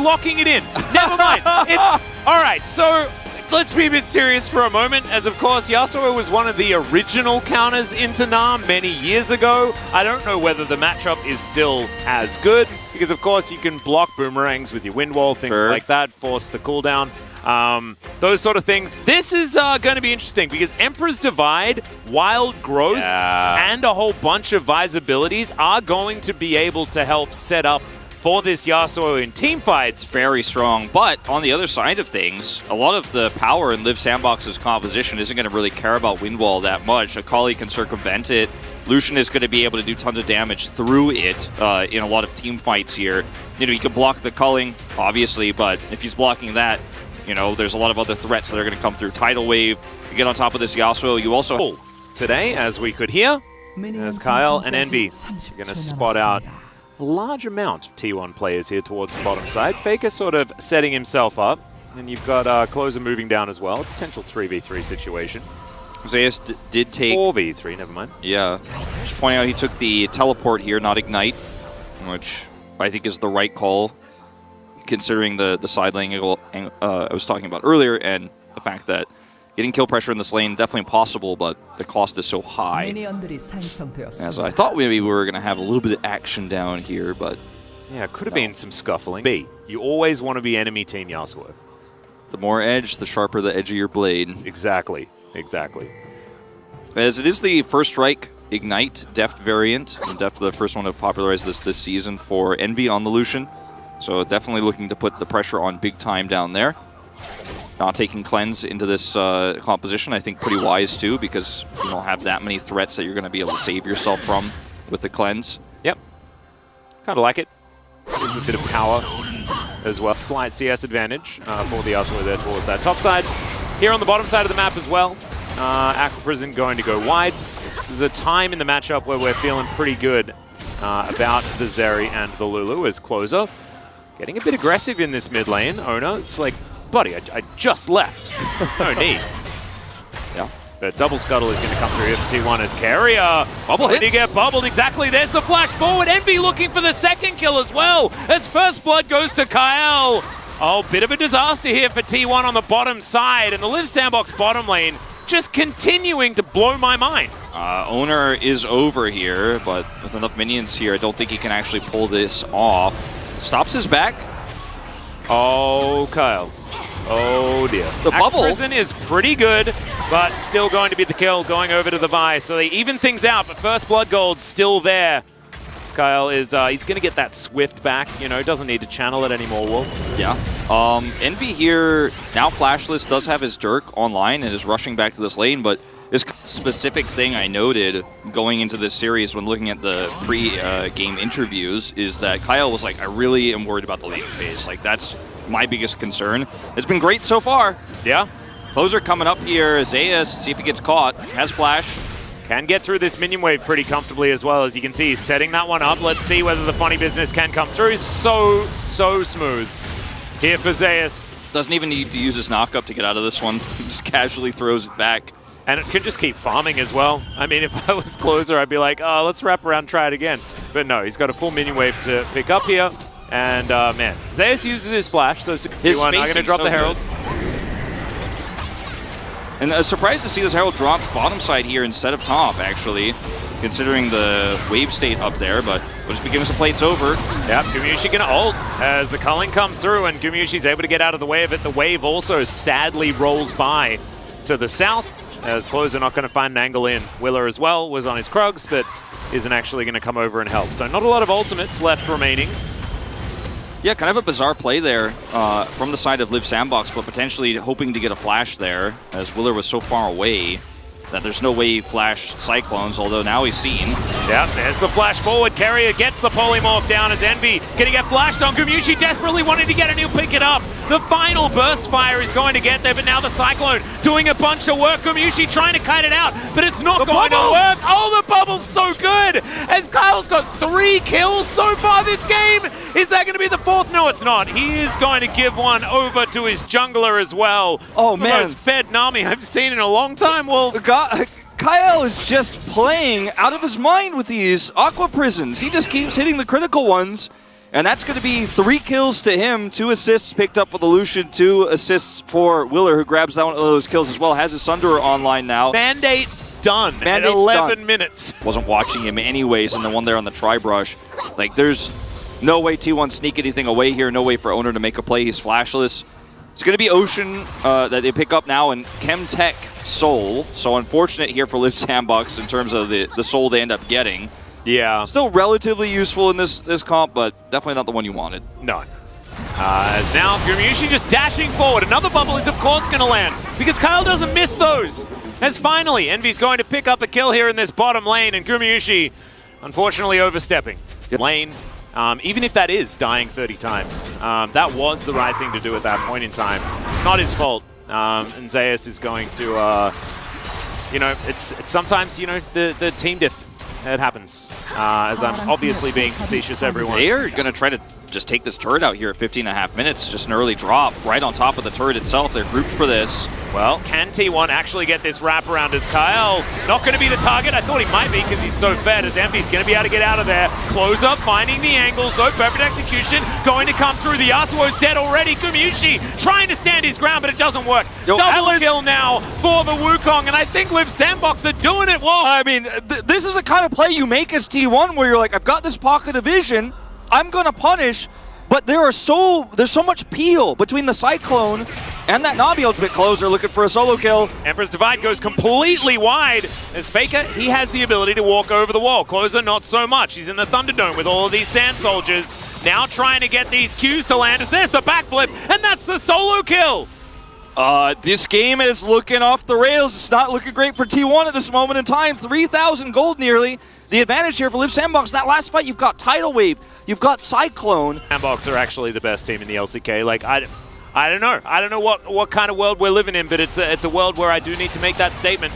locking it in. Never mind. It's all right. So let's be a bit serious for a moment, as of course Yasuo was one of the original counters into Nam many years ago. I don't know whether the matchup is still as good, because of course you can block boomerangs with your wind wall, things like that, force the cooldown, those sort of things. This is going to be interesting because Emperor's Divide, Wild Growth, and a whole bunch of Vi's abilities are going to be able to help set up for this Yasuo in team fights. Very strong, but on the other side of things, a lot of the power in Liiv SANDBOX's composition isn't going to really care about wind wall that much. Akali can circumvent it. Lucian is going to be able to do tons of damage through it in a lot of team fights here. You know, he can block the culling, obviously, but if he's blocking that, you know, there's a lot of other threats that are going to come through. Tidal Wave, you get on top of this Yasuo, you also... Today, as we could hear, as Kyle and Envy are going to spot out a large amount of T1 players here towards the bottom side. Faker sort of setting himself up, and you've got Closer moving down as well. Potential 3v3 situation. Zeus did take... 4v3, never mind. Yeah. Just pointing out he took the teleport here, not ignite, which I think is the right call, considering the side lane angle I was talking about earlier, and the fact that getting kill pressure in this lane definitely possible, but the cost is so high. As I thought maybe we were going to have a little bit of action down here, but... Yeah, it could have been some scuffling. B, you always want to be enemy team Yasuo. The more edge, the sharper the edge of your blade. Exactly, exactly. As it is the First Strike Ignite Deft variant, and Deft the first one to popularize this season for Envy on the Lucian. So definitely looking to put the pressure on big time down there. Not taking Cleanse into this composition, I think pretty wise too, because you don't have that many threats that you're going to be able to save yourself from with the Cleanse. Yep. Kind of like it. Gives a bit of power as well. Slight CS advantage for the Yasuo there towards that top side. Here on the bottom side of the map as well, Aqua Prison going to go wide. This is a time in the matchup where we're feeling pretty good about the Zeri and the Lulu as Closer. Getting a bit aggressive in this mid lane. Ona, it's like, buddy, I just left. No need. Yeah. But double scuttle is going to come through here for T1 as Carrier. Bubble hits. Did he get bubbled? Exactly. There's the flash forward. Envy looking for the second kill as well. As first blood goes to Kyle. Oh, bit of a disaster here for T1 on the bottom side. And the Liiv SANDBOX bottom lane just continuing to blow my mind. Owner is over here, but with enough minions here, I don't think he can actually pull this off. Stops his back. Oh, Kyle. Oh, dear. The bubble. Prison is pretty good, but still going to be the kill, going over to the Vi. So they even things out, but first blood gold still there. This Kyle is, he's going to get that Swift back, you know, doesn't need to channel it anymore, Wolf. Yeah. Envy here, now Flashless, does have his Dirk online and is rushing back to this lane, but this specific thing I noted going into this series when looking at the pre-game interviews is that Kyle was like, I really am worried about the lane phase. Like, that's my biggest concern. It's been great so far. Yeah. Closer coming up here. Zeus, see if he gets caught. Has flash. Can get through this minion wave pretty comfortably as well. As you can see, he's setting that one up. Let's see whether the funny business can come through. So smooth here for Zeus. Doesn't even need to use his knockup to get out of this one. Just casually throws it back. And it can just keep farming as well. I mean, if I was Closer, I'd be like, oh, let's wrap around, try it again. But no, he's got a full minion wave to pick up here. And, man, Zeus uses his flash, so his I'm going to drop the Herald. And surprised to see this Herald drop bottom side here instead of top, actually, considering the wave state up there, but we'll just be giving some plates over. Yep, Gumayusi going to ult as the culling comes through, and Gumayushi's able to get out of the way of it. The wave also sadly rolls by to the south, as Closer not going to find an angle in. Willer as well was on his Krugs, but isn't actually going to come over and help. So not a lot of ultimates left remaining. Yeah, kind of a bizarre play there from the side of Liiv SANDBOX, but potentially hoping to get a flash there, as Willer was so far away that there's no way he flashed Cyclones, although now he's seen. Yep, there's the flash forward. Carrier gets the polymorph down as Envy gonna get flashed on. Gumayusi desperately wanting to get a new pick it up. The final burst fire is going to get there, but now the Cyclone doing a bunch of work. Gumayusi trying to kite it out, but it's not going to work. Oh, the bubble's so good! As Kyle's got 3 kills so far this game. Is that going to be the 4th? No, it's not. He is going to give one over to his jungler as well. Oh, man. The most fed Nami I've seen in a long time, Wolf. Kyle is just playing out of his mind with these Aqua Prisons. He just keeps hitting the critical ones, And that's going to be 3 kills to him, 2 assists picked up for the Lucian, 2 assists for Willer, who grabs down one of those kills as well. Has his Sunderer online now. Mandate done at Mandate's 11 done. minutes. Wasn't watching him anyways, and the one there on the tri-brush. Like, there's no way T1 sneak anything away here, no way for Owner to make a play. He's flashless. It's going to be Ocean that they pick up now, and Chemtech Soul. So unfortunate here for Liiv SANDBOX in terms of the soul they end up getting. Yeah. Still relatively useful in this comp, but definitely not the one you wanted. No. As now Gumushi just dashing forward. Another bubble is of course going to land because Kyle doesn't miss those. As finally Envy's going to pick up a kill here in this bottom lane, and Gumushi unfortunately overstepping. Lane, even if that is dying 30 times, that was the right thing to do at that point in time. It's not his fault. And Zeus is going to, you know, it's sometimes, you know, the team diff. It happens, as I'm obviously being facetious, everyone. They are going to try to just take this turret out here at 15.5 minutes. Just an early drop right on top of the turret itself. They're grouped for this. Well, can T1 actually get this wraparound as Kyle not going to be the target? I thought he might be because he's so fed, as Envy's going to be able to get out of there. Close up, finding the angles, though. Perfect execution going to come through. The Yasuo's dead already. Gumushi trying to stand his ground, but it doesn't work. Double kill now for the Wukong, and I think Liiv SANDBOX are doing it well. I mean, this is the kind of play you make as T1 where you're like, I've got this pocket of vision, I'm going to punish, but there's so much peel between the Cyclone and that Navi ultimate closer looking for a solo kill. Emperor's Divide goes completely wide. As Faker, he has the ability to walk over the wall. Closer, not so much. He's in the Thunderdome with all of these Sand Soldiers. Now trying to get these Qs to land as there's the backflip, and that's the solo kill. This game is looking off the rails. It's not looking great for T1 at this moment in time. 3,000 gold nearly. The advantage here for Liiv SANDBOX, that last fight, you've got Tidal Wave, you've got Cyclone. SANDBOX are actually the best team in the LCK. Like, I don't know. I don't know what kind of world we're living in, but it's a world where I do need to make that statement.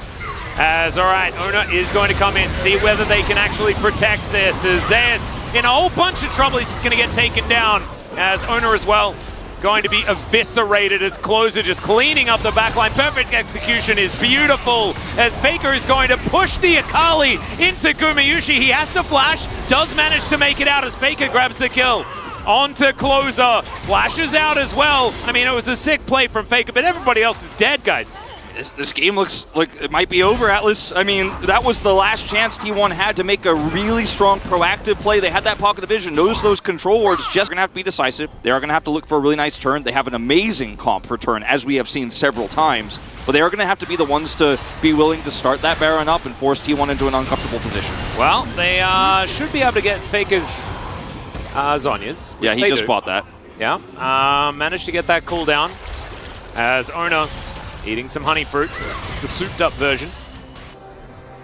As, all right, Ona is going to come in, see whether they can actually protect this. As Zeus in a whole bunch of trouble, he's just going to get taken down. As Ona as well, going to be eviscerated as Closer just cleaning up the backline. Perfect execution is beautiful as Faker is going to push the Akali into Gumushi. He has to flash, does manage to make it out as Faker grabs the kill. On to Closer, flashes out as well. I mean, it was a sick play from Faker, but everybody else is dead, guys. This game looks like it might be over, Atlas. I mean, that was the last chance T1 had to make a really strong proactive play. They had that pocket of vision. Notice those control wards just going to have to be decisive. They are going to have to look for a really nice turn. They have an amazing comp for turn, as we have seen several times. But they are going to have to be the ones to be willing to start that Baron up and force T1 into an uncomfortable position. Well, they should be able to get Faker's Zhonya's. Yeah, he just bought that. Yeah, managed to get that cooldown as Ona eating some honey fruit. It's the souped up version.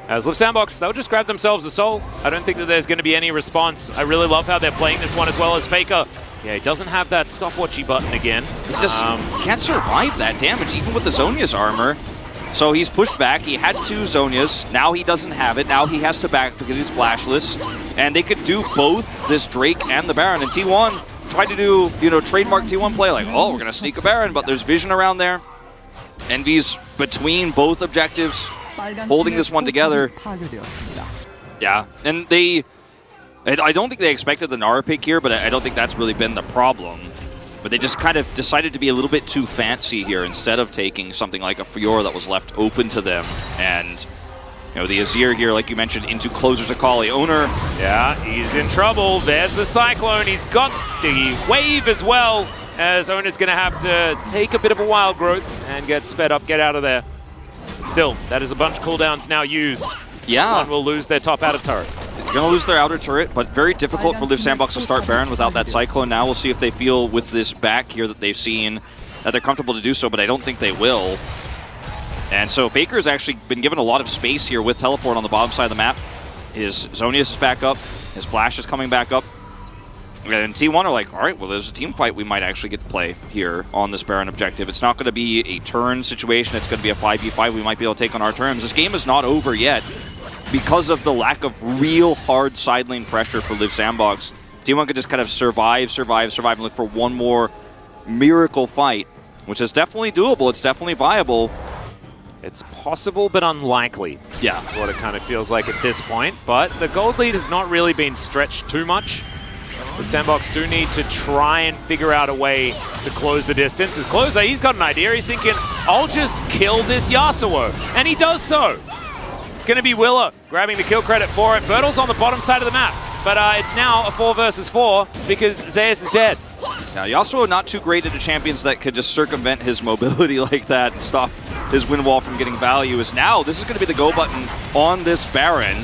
As Liiv SANDBOX, they'll just grab themselves a soul. I don't think that there's going to be any response. I really love how they're playing this one as well as Faker. Yeah, he doesn't have that stopwatchy button again. He just can't survive that damage, even with the Zhonya's armor. So he's pushed back. He had 2 Zhonyas. Now he doesn't have it. Now he has to back because he's flashless. And they could do both this Drake and the Baron. And T1 tried to do, you know, trademark T1 play like, oh, we're going to sneak a Baron, but there's vision around there. Envy's between both objectives, holding this one together. Yeah, and I don't think they expected the Nara pick here, but I don't think that's really been the problem. But they just kind of decided to be a little bit too fancy here instead of taking something like a Fiora that was left open to them. And, you know, the Azir here, like you mentioned, into Closer's Akali. Owner. Yeah, he's in trouble. There's the Cyclone. He's got the Wave as well, as Owner's going to have to take a bit of a wild growth and get sped up, get out of there. But still, that is a bunch of cooldowns now used. Yeah. One will lose their top outer turret. They're going to lose their outer turret, but very difficult for Liiv SANDBOX to start Baron without that Cyclone. Now we'll see if they feel with this back here that they've seen that they're comfortable to do so, but I don't think they will. And so Faker's actually been given a lot of space here with Teleport on the bottom side of the map. His Zhonyas is back up. His Flash is coming back up. And T1 are like, all right, well, there's a team fight we might actually get to play here on this Baron objective. It's not going to be a turn situation. It's going to be a 5v5 we might be able to take on our terms. This game is not over yet because of the lack of real hard side lane pressure for Liiv SANDBOX. T1 could just kind of survive, and look for one more miracle fight, which is definitely doable. It's definitely viable. It's possible, but unlikely. Yeah. That's what it kind of feels like at this point. But the gold lead has not really been stretched too much. The SANDBOX do need to try and figure out a way to close the distance. As Closer, he's got an idea. He's thinking, I'll just kill this Yasuo. And he does so. It's going to be Willa grabbing the kill credit for it. Bertle's on the bottom side of the map. But it's now a 4 versus 4 because Zeus is dead. Now, Yasuo not too great at the champions that could just circumvent his mobility like that and stop his win wall from getting value. Is now, this is going to be the go button on this Baron.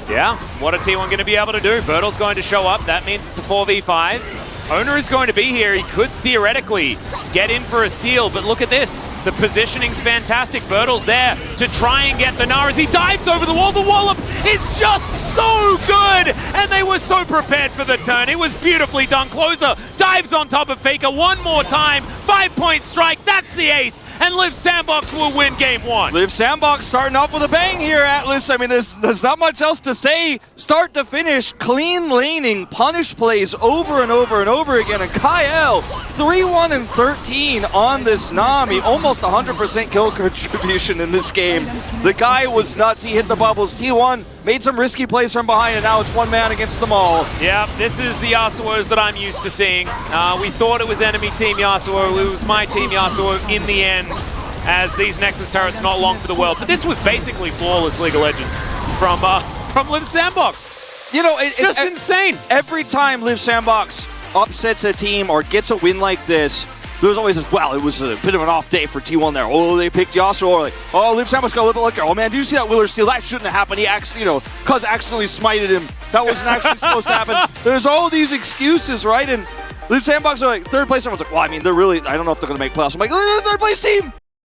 Yeah, what a T1 going to be able to do? Bertle's going to show up. That means it's a 4v5. Owner is going to be here. He could theoretically get in for a steal, but look at this. The positioning's fantastic. Bertle's there to try and get the Gnar as he dives over the wall. The wallop is just so good, and they were so prepared for the turn. It was beautifully done. Closer dives on top of Faker one more time. 5-point strike. That's the ace, and Liiv SANDBOX will win game 1. Liiv SANDBOX starting off with a bang here, Atlas. I mean, there's not much else to say. Start to finish, clean laning, punish plays over and over and over again. And Kyle, 3-1 and 13 on this Nami. Almost 100% kill contribution in this game. The guy was nuts. He hit the bubbles. T1 made some risky plays from behind, and now it's one man against them all. Yeah, this is the Yasuos that I'm used to seeing. We thought it was enemy team Yasuo. It was my team Yasuo in the end, as these Nexus turrets not long for the world. But this was basically flawless League of Legends from Liiv SANDBOX. You know, Just insane. Every time Liiv SANDBOX upsets a team or gets a win like this, there's always this, well, it was a bit of an off day for T1 there. Oh, they picked Yasuo. Or like, oh, Liiv SANDBOX got a little bit liquor. Oh, man, do you see that Willer steal? That shouldn't have happened. He actually, Cuz accidentally smited him. That wasn't actually supposed to happen. There's all these excuses, right? And Liiv SANDBOX are like, third place. Everyone's like, well, I mean, they're really, I don't know if they're going to make playoffs. I'm like, they're the third place team.